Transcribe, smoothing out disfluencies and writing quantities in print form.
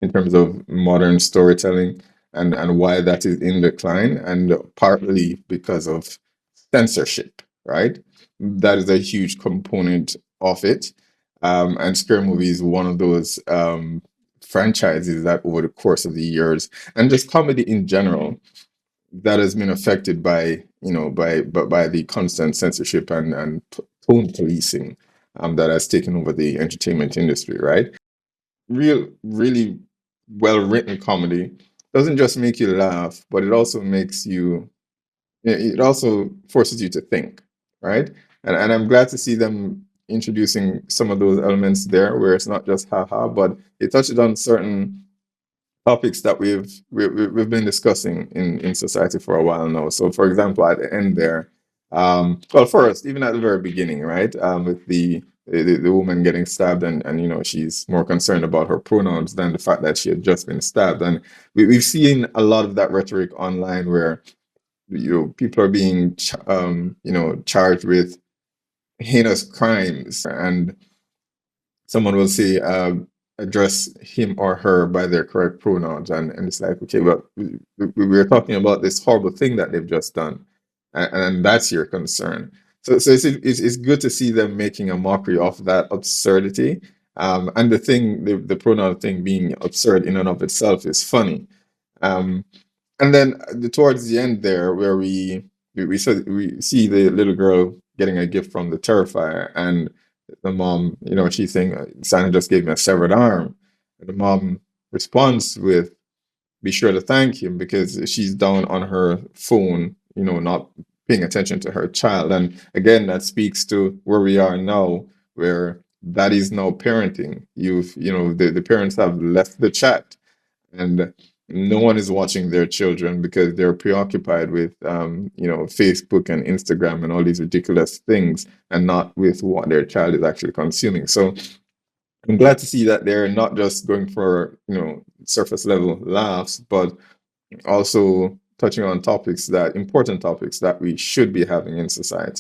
in terms of modern storytelling and why that is in decline, and partly because of censorship, right? That is a huge component of it. And Scary Movie is one of those franchises that over the course of the years, and just comedy in general, that has been affected by, by the constant censorship and tone policing that has taken over the entertainment industry, right? Really well written comedy doesn't just make you laugh, but it also makes you, it also forces you to think, right? And I'm glad to see them introducing some of those elements there, where it's not just haha, but it touches on certain topics that we've been discussing in society for a while now. So, for example, at the end there, well, first, even at the very beginning, right, with the woman getting stabbed, and she's more concerned about her pronouns than the fact that she had just been stabbed, and we've seen a lot of that rhetoric online where people are being charged with heinous crimes, and someone will say, address him or her by their correct pronouns, and it's like, okay, well, we're talking about this horrible thing that they've just done, and that's your concern. So it's good to see them making a mockery of that absurdity, and the pronoun thing being absurd in and of itself is funny. um, and then towards the end there, where we see the little girl getting a gift from the Terrifier, and the mom, she's saying, Santa just gave me a severed arm. And the mom responds with, "Be sure to thank him," because she's down on her phone, not paying attention to her child. And again, that speaks to where we are now, where that is now parenting. The parents have left the chat, and no one is watching their children because they're preoccupied with Facebook and Instagram and all these ridiculous things, and not with what their child is actually consuming. So I'm glad to see that they're not just going for surface level laughs, but also touching on important topics that we should be having in society.